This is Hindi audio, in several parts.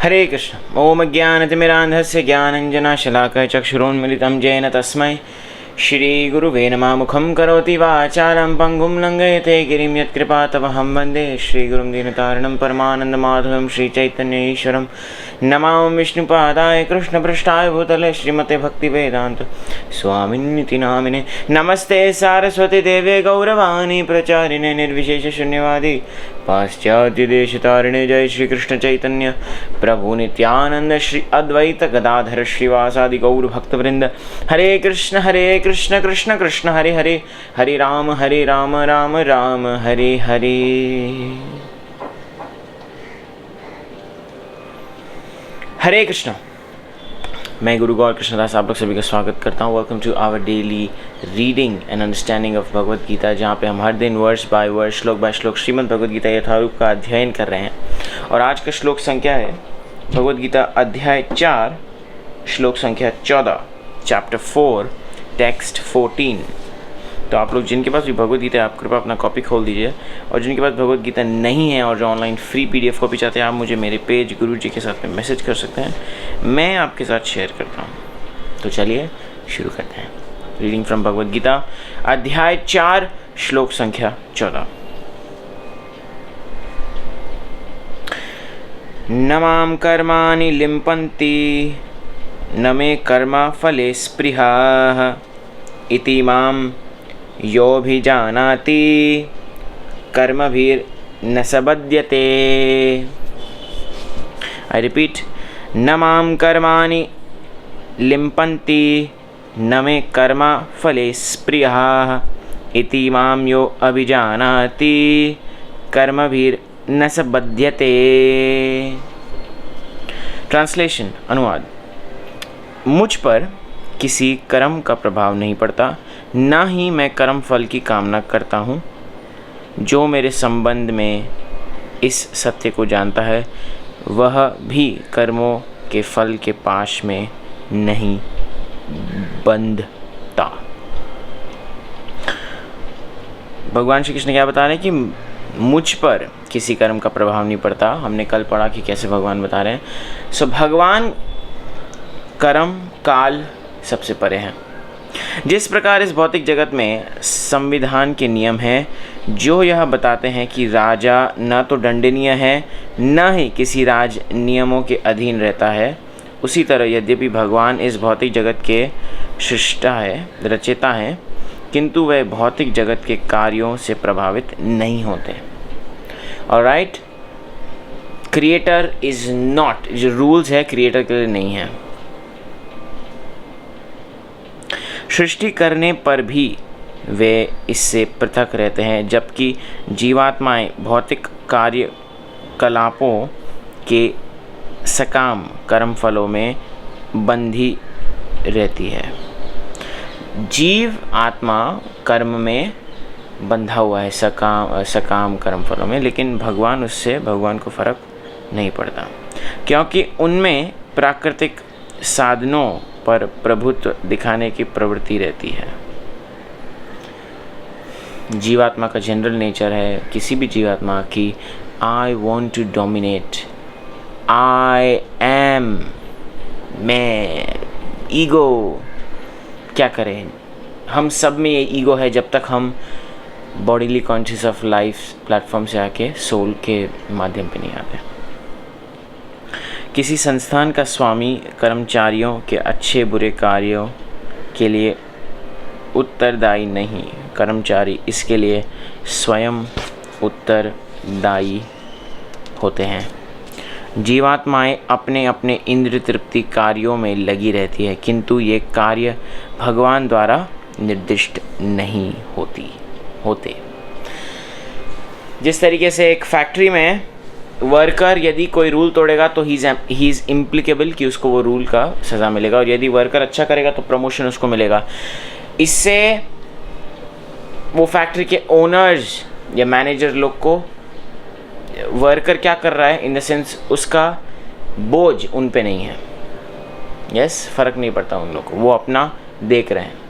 हरे कृष्ण। ओम ज्ञानतिमिरान्धस्य ज्ञानञ्जनशलाकया चक्षुरोन्मिलितं येन तस्मै श्रीगुरुवे नमः। मुखं करोति वाचालं पङ्गुं लङ्घयते गिरिं यत्कृपातमहं वन्दे श्रीगुरुं दीनतारिणं परमानन्दमाधवं श्रीचैतन्यईश्वरं। नमो विष्णुपादाय कृष्णपृष्ठाय भूतले श्रीमते भक्तिवेदान्त स्वामिन्निति नामिने। नमस्ते सारस्वती देवे गौरवाणी प्रचारिणे निर्विशेषशून्यवादी पाश्चात्यदेशतारिणे। जय श्री कृष्ण चैतन्य प्रभु नित्यानंद श्री अद्वैत गदाधर श्रीवासादि गौर भक्तवृंद। हरे कृष्ण कृष्ण कृष्ण हरे हरे, हरे राम राम राम हरे हरे। हरे कृष्ण। मैं गुरु गौर कृष्णदास आप लोग सभी का स्वागत करता हूँ। Welcome to our daily reading and understanding of Bhagavad Gita, जहाँ पे हम हर दिन वर्ष बाय वर्ष श्लोक बाय श्लोक श्रीमद् भगवद गीता यथारूप का अध्ययन कर रहे हैं। और आज का श्लोक संख्या है भगवद गीता अध्याय 4 श्लोक संख्या 14, चैप्टर 4 टेक्स्ट 14। तो आप लोग जिनके पास भी भगवद गीता है आप कृपया अपना कॉपी खोल दीजिए, और जिनके पास भगवद गीता नहीं है और जो ऑनलाइन फ्री PDF कॉपी चाहते हैं आप मुझे मेरे पेज गुरु जी के साथ में मैसेज कर सकते हैं, मैं आपके साथ शेयर करता हूँ। तो चलिए शुरू करते हैं। रीडिंग फ्रॉम भगवद गीता अध्याय 4 श्लोक संख्या 14। न मां कर्माणि लिम्पन्ति न मे कर्म फले स्पृहा इति मां योऽभिजानाति कर्मभिर्न स बध्यते। आई रिपीट, न मां कर्माणि लिम्पन्ति न मे कर्म फले स्पृहा इति मां यो अभिजानाति कर्मभिर्न स बध्यते। ट्रांसलेशन, अनुवाद। मुझ पर किसी कर्म का प्रभाव नहीं पड़ता, ना ही मैं कर्म फल की कामना करता हूँ। जो मेरे संबंध में इस सत्य को जानता है वह भी कर्मों के फल के पाश में नहीं बंधता। भगवान श्री कृष्ण क्या बता रहे हैं कि मुझ पर किसी कर्म का प्रभाव नहीं पड़ता। हमने कल पढ़ा कि कैसे भगवान बता रहे हैं। सो भगवान कर्म काल सबसे परे हैं। जिस प्रकार इस भौतिक जगत में संविधान के नियम हैं जो यह बताते हैं कि राजा न तो दंडनीय है न ही किसी राज नियमों के अधीन रहता है, उसी तरह यद्यपि भगवान इस भौतिक जगत के सृष्टा है, रचयिता हैं, किंतु वे भौतिक जगत के कार्यों से प्रभावित नहीं होते। ऑलराइट, क्रिएटर इज नॉट, जो रूल्स है क्रिएटर के लिए नहीं है। सृष्टि करने पर भी वे इससे पृथक रहते हैं, जबकि जीवात्माएं भौतिक कार्यकलापों के सकाम कर्म फलों में बंधी रहती है। जीव आत्मा कर्म में बंधा हुआ है, सकाम कर्म फलों में, लेकिन भगवान को फर्क नहीं पड़ता, क्योंकि उनमें प्राकृतिक साधनों पर प्रभुत्व दिखाने की प्रवृत्ति रहती है। जीवात्मा का जनरल नेचर है, किसी भी जीवात्मा की, I want to dominate, I am, मैं, ईगो। क्या करें, हम सब में ये ईगो है जब तक हम bodily conscious of life platform से आके सोल के माध्यम पे नहीं आते। किसी संस्थान का स्वामी कर्मचारियों के अच्छे बुरे कार्यों के लिए उत्तरदायी नहीं, कर्मचारी इसके लिए स्वयं उत्तरदायी होते हैं। जीवात्माएं अपने अपने इंद्रिय तृप्ति कार्यों में लगी रहती है, किंतु ये कार्य भगवान द्वारा निर्दिष्ट नहीं होते। जिस तरीके से एक फैक्ट्री में वर्कर यदि कोई रूल तोड़ेगा तो ही इज़ इम्प्लिकेबल कि उसको वो रूल का सज़ा मिलेगा, और यदि वर्कर अच्छा करेगा तो प्रमोशन उसको मिलेगा। इससे वो फैक्ट्री के ओनर्स या मैनेजर लोग को वर्कर क्या कर रहा है, इन द सेंस उसका बोझ उन पे नहीं है। यस, फ़र्क नहीं पड़ता उन लोग को, वो अपना देख रहे हैं।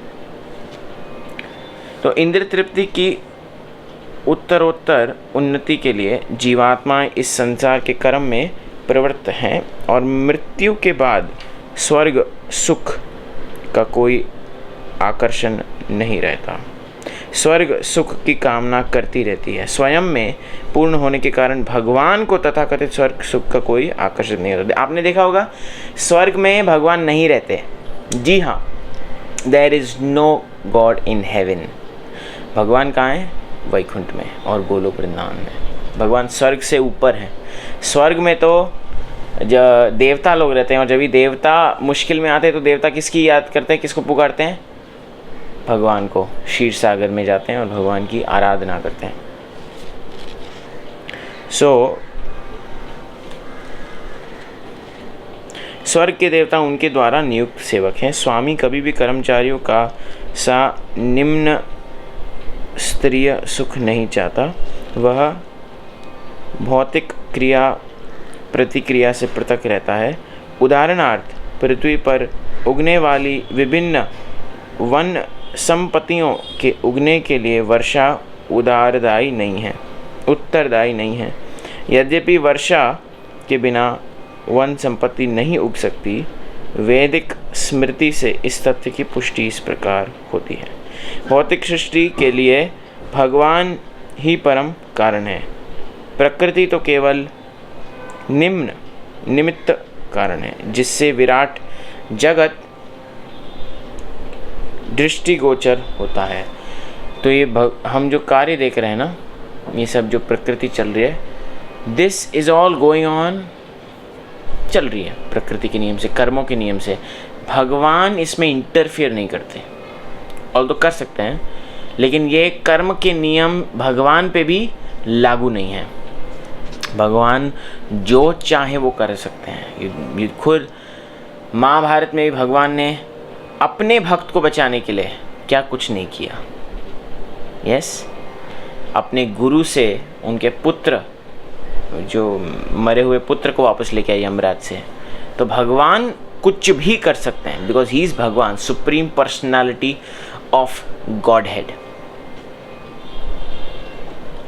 तो इंद्रिय तृप्ति की उत्तरोत्तर उन्नति के लिए जीवात्माएं इस संसार के कर्म में प्रवृत्त हैं और मृत्यु के बाद स्वर्ग सुख का कोई आकर्षण नहीं रहता। स्वर्ग सुख की कामना करती रहती है। स्वयं में पूर्ण होने के कारण भगवान को तथाकथित स्वर्ग सुख का कोई आकर्षण नहीं होता। आपने देखा होगा स्वर्ग में भगवान नहीं रहते। जी हाँ, there is no God in heaven. भगवान कहाँ है? वैकुंठ में और गोलोक वृंदावन में। भगवान स्वर्ग से ऊपर हैं। स्वर्ग में तो जो देवता लोग रहते हैं, और जब भी देवता मुश्किल में आते हैं तो देवता किसकी याद करते हैं, किसको पुकारते हैं? भगवान को। क्षीर सागर में जाते हैं और भगवान की आराधना करते हैं। स्वर्ग के देवता उनके द्वारा नियुक्त सेवक हैं। स्वामी कभी भी कर्मचारियों का सा निम्न स्तरीय सुख नहीं चाहता। वह भौतिक क्रिया प्रतिक्रिया से पृथक रहता है। उदाहरणार्थ, पृथ्वी पर उगने वाली विभिन्न वन संपत्तियों के उगने के लिए वर्षा उत्तरदायी नहीं है। यद्यपि वर्षा के बिना वन संपत्ति नहीं उग सकती, वैदिक स्मृति से इस तथ्य की पुष्टि इस प्रकार होती है। भौतिक सृष्टि के लिए भगवान ही परम कारण है। प्रकृति तो केवल निमित्त कारण है, जिससे विराट जगत दृष्टिगोचर होता है। तो ये हम जो कार्य देख रहे हैं ना, ये सब जो प्रकृति चल रही है, this is all going on, चल रही है प्रकृति के नियम से, कर्मों के नियम से। भगवान इसमें इंटरफियर नहीं करते। और तो कर सकते हैं, लेकिन ये कर्म के नियम भगवान पे भी लागू नहीं है। भगवान जो चाहे वो कर सकते हैं। ये खुद महाभारत में भी भगवान ने अपने भक्त को बचाने के लिए क्या कुछ नहीं किया। यस, अपने गुरु से उनके पुत्र, जो मरे हुए पुत्र को वापस लेके आए यमराज से। तो भगवान कुछ भी कर सकते हैं, बिकॉज ही इज भगवान, supreme personality of God head.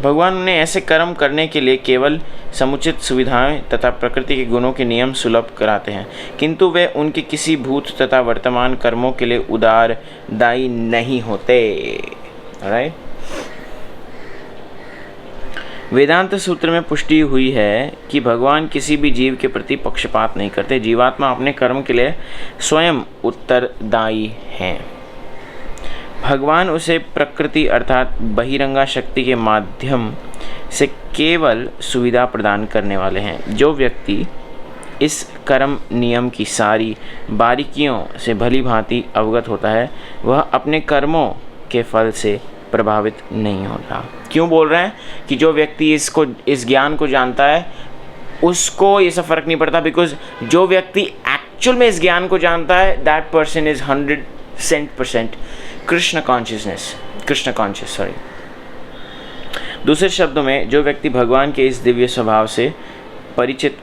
भगवान ने ऐसे कर्म करने के लिए केवल समुचित सुविधाएं तथा प्रकृति के गुणों के नियम सुलभ कराते हैं, किंतु वे उनके किसी भूत तथा वर्तमान कर्मों के लिए उदारदायी नहीं होते। राइट? वेदांत सूत्र में पुष्टि हुई है कि भगवान किसी भी जीव के प्रति पक्षपात नहीं करते। जीवात्मा अपने कर्म के लिए स्वयं उत्तरदायी हैं। भगवान उसे प्रकृति अर्थात बहिरंगा शक्ति के माध्यम से केवल सुविधा प्रदान करने वाले हैं। जो व्यक्ति इस कर्म नियम की सारी बारीकियों से भली भांति अवगत होता है, वह अपने कर्मों के फल से प्रभावित नहीं होता। क्यों बोल रहे हैं कि जो व्यक्ति इस ज्ञान को जानता है उसको ये सब फर्क नहीं पड़ता? बिकॉज जो व्यक्ति एक्चुअल में इस ज्ञान को जानता है, that person is 100% Krishna conscious. दूसरे शब्दों में, जो व्यक्ति भगवान के इस दिव्य स्वभाव से परिचित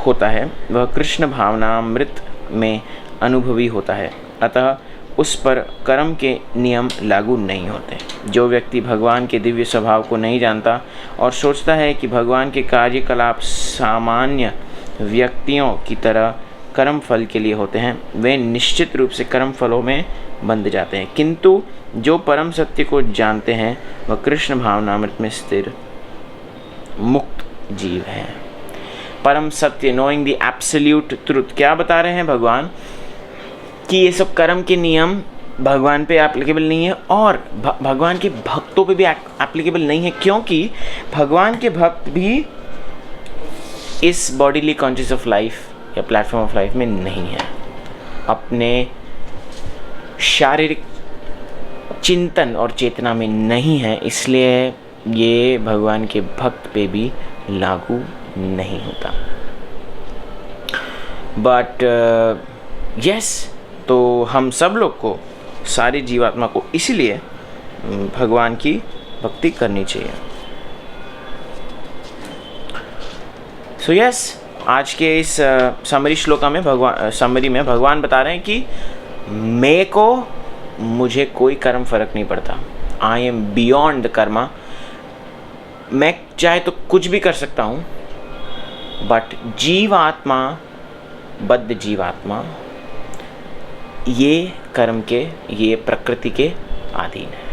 होता है, वह कृष्ण भावनामृत में अनुभवी होता है। अतः उस पर कर्म के नियम लागू नहीं होते। जो व्यक्ति भगवान के दिव्य स्वभाव को नहीं जानता और सोचता है कि भगवान के कार्यकलाप सामान्य व्यक्तियों की तरह कर्म फल के लिए होते हैं, वे निश्चित रूप से कर्म फलों में बंध जाते हैं। किंतु जो परम सत्य को जानते हैं, वह कृष्ण भावनामृत में स्थिर मुक्त जीव है। परम सत्य, नोइंग द एब्सोल्यूट ट्रुथ। क्या बता रहे हैं भगवान? कि ये सब कर्म के नियम भगवान पे एप्लीकेबल नहीं है और भगवान के भक्तों पे भी एप्लीकेबल नहीं है, क्योंकि भगवान के भक्त भी इस बॉडीली कॉन्शियस ऑफ लाइफ या प्लेटफॉर्म ऑफ लाइफ में नहीं है, अपने शारीरिक चिंतन और चेतना में नहीं है, इसलिए ये भगवान के भक्त पे भी लागू नहीं होता। बट यस, तो हम सब लोग को, सारी जीवात्मा को इसीलिए भगवान की भक्ति करनी चाहिए। सो यस, आज के इस समरी श्लोका में भगवान बता रहे हैं कि मुझे कोई कर्म फर्क नहीं पड़ता। I am beyond the Karma. मैं चाहे तो कुछ भी कर सकता हूँ, बट जीवात्मा, बद्ध जीवात्मा ये कर्म के, ये प्रकृति के अधीन है।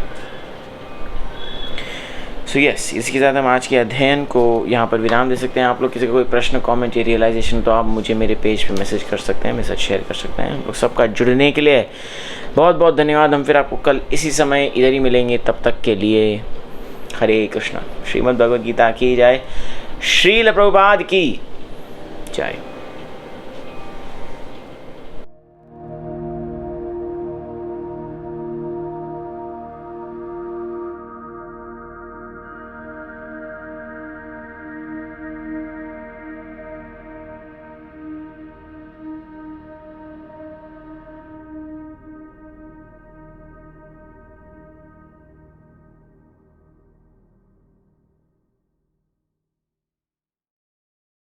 सो यस, इसके साथ हम आज के अध्ययन को यहाँ पर विराम दे सकते हैं। आप लोग किसी का कोई प्रश्न, कमेंट या रियलाइजेशन तो आप मुझे मेरे पेज पे मैसेज कर सकते हैं, मेरे साथ शेयर कर सकते हैं। हम लोग सबका जुड़ने के लिए बहुत बहुत धन्यवाद। हम फिर आपको कल इसी समय इधर ही मिलेंगे। तब तक के लिए हरे कृष्णा। श्रीमद् भगवद गीता की जय। श्रील प्रभुपाद की जय।